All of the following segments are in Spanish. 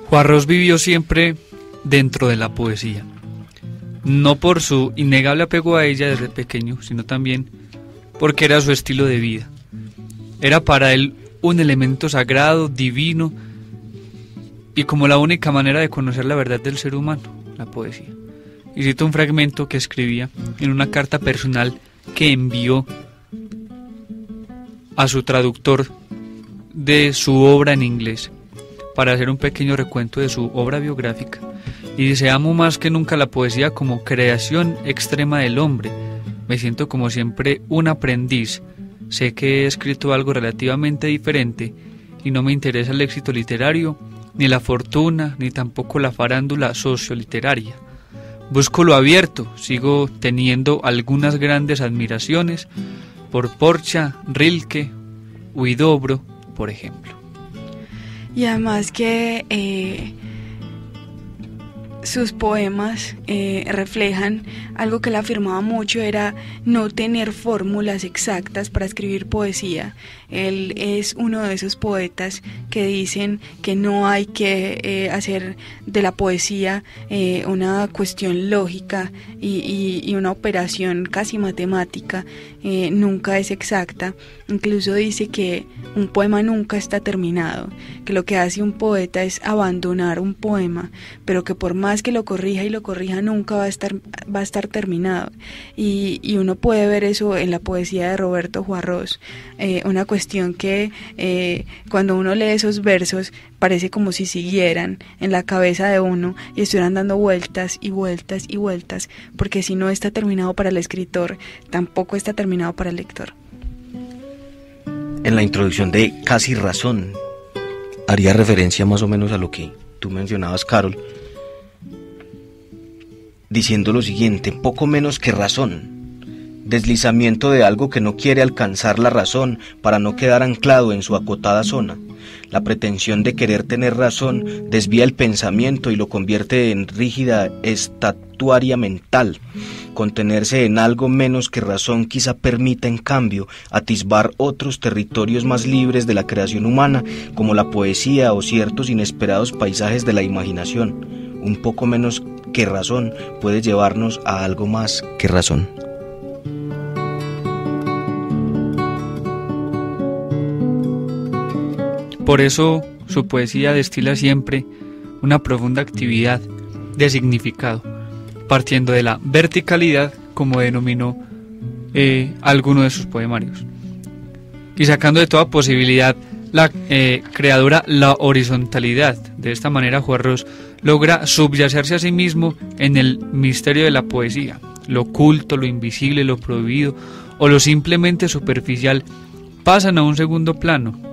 Juan Ros vivió siempre dentro de la poesía, no por su innegable apego a ella desde pequeño, sino también porque era su estilo de vida. Era para él un elemento sagrado, divino, y como la única manera de conocer la verdad del ser humano, la poesía. Y cito un fragmento que escribía en una carta personal que envió a su traductor de su obra en inglés, para hacer un pequeño recuento de su obra biográfica. Y dice: amo más que nunca la poesía como creación extrema del hombre. Me siento como siempre un aprendiz. Sé que he escrito algo relativamente diferente y no me interesa el éxito literario, ni la fortuna, ni tampoco la farándula socioliteraria. Busco lo abierto, sigo teniendo algunas grandes admiraciones por Porcia, Rilke, Huidobro, por ejemplo. Y además que sus poemas reflejan algo que él afirmaba mucho, era no tener fórmulas exactas para escribir poesía. Él es uno de esos poetas que dicen que no hay que hacer de la poesía una cuestión lógica y una operación casi matemática. Nunca es exacta. Incluso dice que un poema nunca está terminado, que lo que hace un poeta es abandonar un poema, pero que por más que lo corrija y lo corrija nunca va a estar terminado. Y uno puede ver eso en la poesía de Roberto Juan Ros, una cuestión que cuando uno lee esos versos parece como si siguieran en la cabeza de uno y estuvieran dando vueltas y vueltas y vueltas, porque si no está terminado para el escritor, tampoco está terminado para el lector. En la introducción de Casi Razón, haría referencia más o menos a lo que tú mencionabas, Carol, diciendo lo siguiente: poco menos que razón, deslizamiento de algo que no quiere alcanzar la razón para no quedar anclado en su acotada zona. La pretensión de querer tener razón desvía el pensamiento y lo convierte en rígida estatuaria mental. Contenerse en algo menos que razón quizá permita, en cambio, atisbar otros territorios más libres de la creación humana, como la poesía o ciertos inesperados paisajes de la imaginación. Un poco menos que razón puede llevarnos a algo más que razón. Por eso su poesía destila siempre una profunda actividad de significado, partiendo de la verticalidad, como denominó alguno de sus poemarios, y sacando de toda posibilidad la creadora la horizontalidad. De esta manera Juan Ros logra subyacerse a sí mismo en el misterio de la poesía. Lo oculto, lo invisible, lo prohibido o lo simplemente superficial pasan a un segundo plano,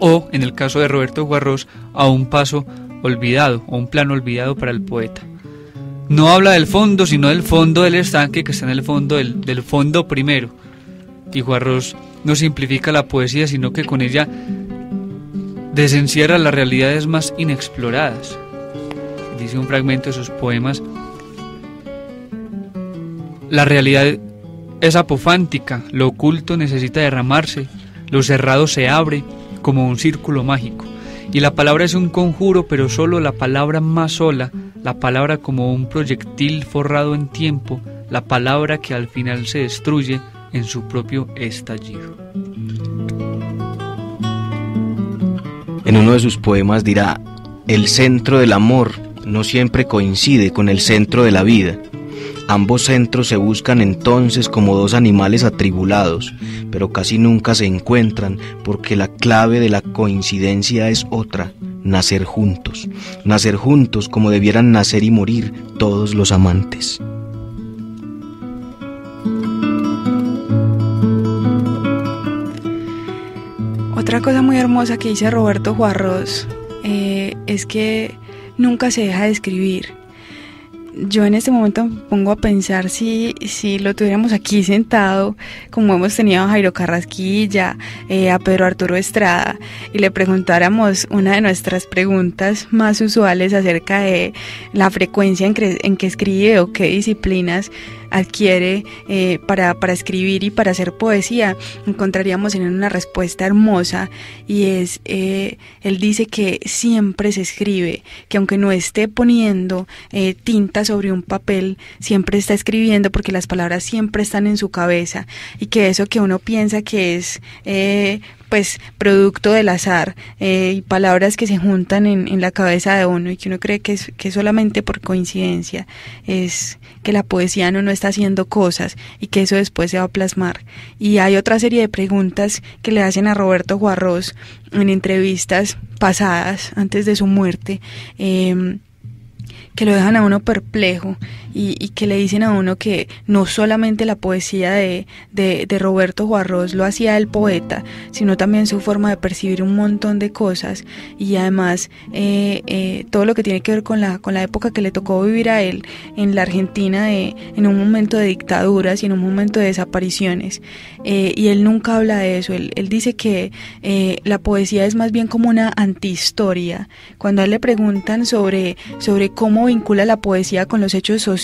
o, en el caso de Roberto Juan Ros, a un paso olvidado, o un plano olvidado para el poeta. No habla del fondo, sino del fondo del estanque, que está en el fondo del fondo primero. Y Juan Ros no simplifica la poesía, sino que con ella desencierra las realidades más inexploradas. Dice un fragmento de sus poemas: la realidad es apofántica, lo oculto necesita derramarse, lo cerrado se abre como un círculo mágico, y la palabra es un conjuro, pero solo la palabra más sola, la palabra como un proyectil forrado en tiempo, la palabra que al final se destruye en su propio estallido. En uno de sus poemas dirá: el centro del amor no siempre coincide con el centro de la vida. Ambos centros se buscan entonces como dos animales atribulados, pero casi nunca se encuentran, porque la clave de la coincidencia es otra: nacer juntos como debieran nacer y morir todos los amantes. Otra cosa muy hermosa que dice Roberto Juan Ros es que nunca se deja de escribir. Yo en este momento me pongo a pensar si lo tuviéramos aquí sentado, como hemos tenido a Jairo Carrasquilla, a Pedro Arturo Estrada, y le preguntáramos una de nuestras preguntas más usuales acerca de la frecuencia en que escribe o qué disciplinas, adquiere para escribir y para hacer poesía, encontraríamos en él una respuesta hermosa, y es, él dice que siempre se escribe, que aunque no esté poniendo tinta sobre un papel, siempre está escribiendo porque las palabras siempre están en su cabeza, y que eso que uno piensa que es pues producto del azar, y palabras que se juntan en la cabeza de uno y que uno cree que es solamente por coincidencia, es que la poesía no está haciendo cosas y que eso después se va a plasmar. Y hay otra serie de preguntas que le hacen a Roberto Juarros en entrevistas pasadas antes de su muerte, que lo dejan a uno perplejo, y que le dicen a uno que no solamente la poesía de Roberto Juarros lo hacía el poeta, sino también su forma de percibir un montón de cosas, y además todo lo que tiene que ver con la época que le tocó vivir a él en la Argentina, en un momento de dictaduras y en un momento de desapariciones, y él nunca habla de eso. Él dice que la poesía es más bien como una antihistoria. Cuando a él le preguntan sobre cómo vincula la poesía con los hechos sociales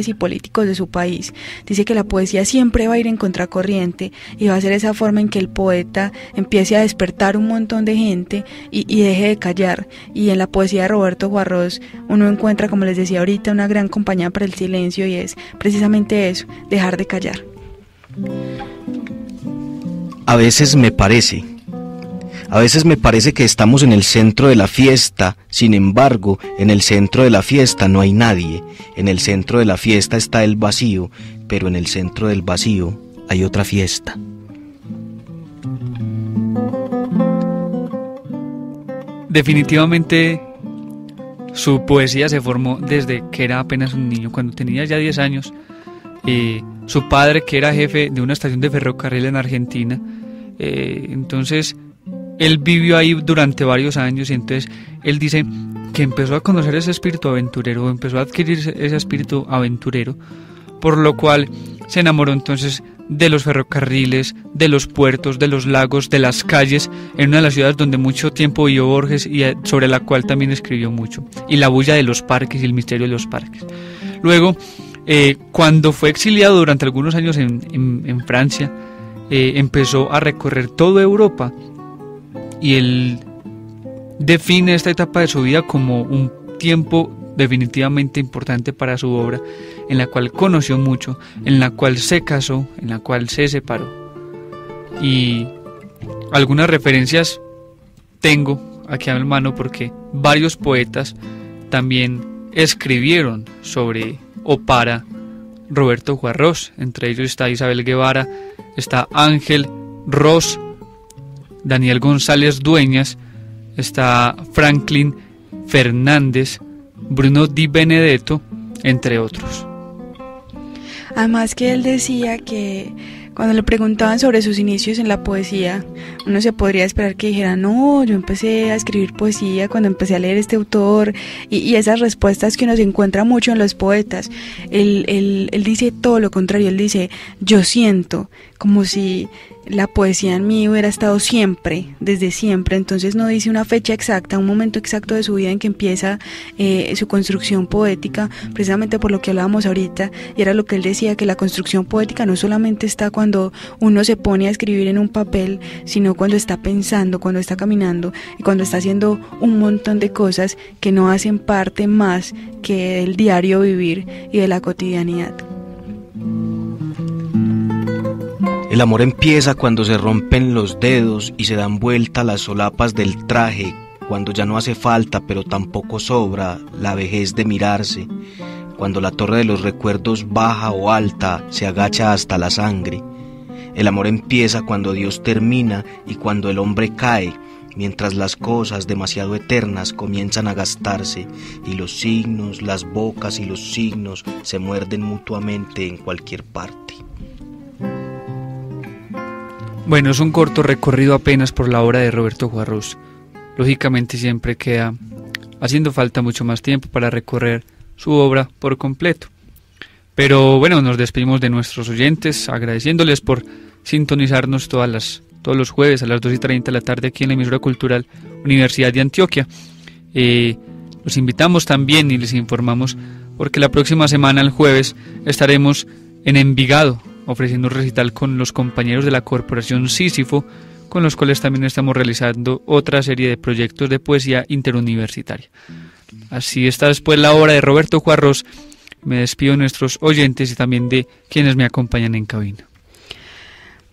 y políticos de su país, dice que la poesía siempre va a ir en contracorriente, y va a ser esa forma en que el poeta empiece a despertar un montón de gente y deje de callar. Y en la poesía de Roberto Juarros uno encuentra, como les decía ahorita, una gran compañía para el silencio, y es precisamente eso, dejar de callar. A veces me parece que estamos en el centro de la fiesta. Sin embargo, en el centro de la fiesta no hay nadie. En el centro de la fiesta está el vacío, pero en el centro del vacío hay otra fiesta. Definitivamente su poesía se formó desde que era apenas un niño, cuando tenía ya 10 años. Su padre, que era jefe de una estación de ferrocarril en Argentina, entonces él vivió ahí durante varios años, y entonces él dice que empezó a conocer ese espíritu aventurero, empezó a adquirir ese espíritu aventurero, por lo cual se enamoró entonces de los ferrocarriles, de los puertos, de los lagos, de las calles, en una de las ciudades donde mucho tiempo vivió Borges y sobre la cual también escribió mucho, y la bulla de los parques y el misterio de los parques. Luego, cuando fue exiliado durante algunos años en Francia, empezó a recorrer toda Europa, y él define esta etapa de su vida como un tiempo definitivamente importante para su obra, en la cual conoció mucho, en la cual se casó, en la cual se separó. Y algunas referencias tengo aquí a mi mano, porque varios poetas también escribieron sobre o para Roberto Juarros. Entre ellos está Isabel Guevara, está Ángel Ros, Daniel González Dueñas, está Franklin Fernández, Bruno Di Benedetto, entre otros. Además que él decía que cuando le preguntaban sobre sus inicios en la poesía, uno se podría esperar que dijera, no, yo empecé a escribir poesía cuando empecé a leer este autor, y esas respuestas que uno se encuentra mucho en los poetas. Él dice todo lo contrario. Él dice, yo siento como si la poesía en mí hubiera estado siempre, desde siempre. Entonces no dice una fecha exacta, un momento exacto de su vida en que empieza su construcción poética, precisamente por lo que hablábamos ahorita, y era lo que él decía, que la construcción poética no solamente está cuando uno se pone a escribir en un papel, sino cuando está pensando, cuando está caminando y cuando está haciendo un montón de cosas que no hacen parte más que del diario vivir y de la cotidianidad. El amor empieza cuando se rompen los dedos y se dan vuelta las solapas del traje, cuando ya no hace falta pero tampoco sobra la vejez de mirarse, cuando la torre de los recuerdos baja o alta se agacha hasta la sangre. El amor empieza cuando Dios termina y cuando el hombre cae, mientras las cosas demasiado eternas comienzan a gastarse y los signos, las bocas y los signos se muerden mutuamente en cualquier parte. Bueno, es un corto recorrido apenas por la obra de Roberto Juarros. Lógicamente siempre queda haciendo falta mucho más tiempo para recorrer su obra por completo. Pero bueno, nos despedimos de nuestros oyentes, agradeciéndoles por sintonizarnos todos los jueves a las 2:30 de la tarde aquí en la emisora cultural Universidad de Antioquia. Los invitamos también y les informamos porque la próxima semana, el jueves, estaremos en Envigado, ofreciendo un recital con los compañeros de la Corporación Sísifo, con los cuales también estamos realizando otra serie de proyectos de poesía interuniversitaria. Así está después la obra de Roberto Juarros. Me despido de nuestros oyentes y también de quienes me acompañan en cabina.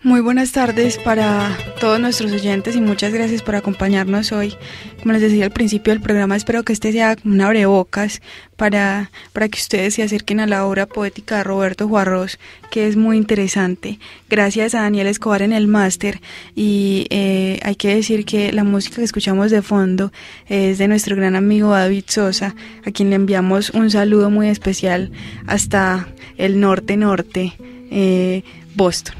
Muy buenas tardes para todos nuestros oyentes y muchas gracias por acompañarnos hoy. Como les decía al principio del programa, espero que este sea un abrebocas para que ustedes se acerquen a la obra poética de Roberto Juarros, que es muy interesante. Gracias a Daniel Escobar en el máster, y hay que decir que la música que escuchamos de fondo es de nuestro gran amigo David Sosa, a quien le enviamos un saludo muy especial hasta el norte, Boston.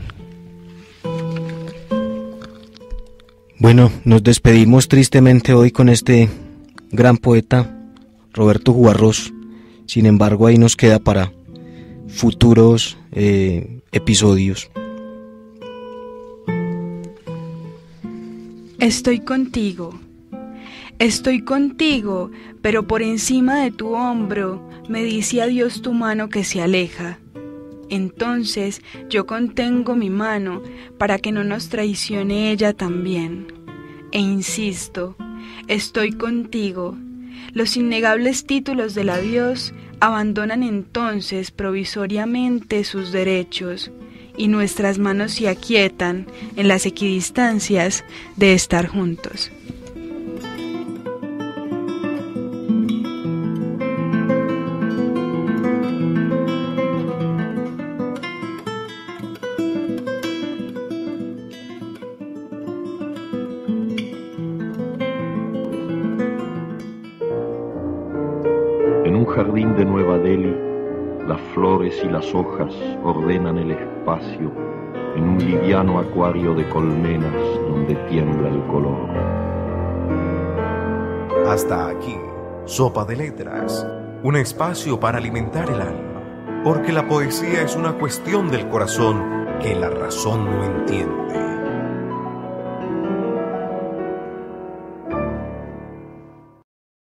Bueno, nos despedimos tristemente hoy con este gran poeta, Roberto Juarros. Sin embargo, ahí nos queda para futuros episodios. Estoy contigo, pero por encima de tu hombro me dice adiós tu mano que se aleja. Entonces yo contengo mi mano para que no nos traicione ella también. E insisto, estoy contigo. Los innegables títulos del adiós abandonan entonces provisoriamente sus derechos, y nuestras manos se aquietan en las equidistancias de estar juntos. Jardín de Nueva Delhi, las flores y las hojas ordenan el espacio en un liviano acuario de colmenas donde tiembla el color. Hasta aquí, Sopa de Letras, un espacio para alimentar el alma, porque la poesía es una cuestión del corazón que la razón no entiende.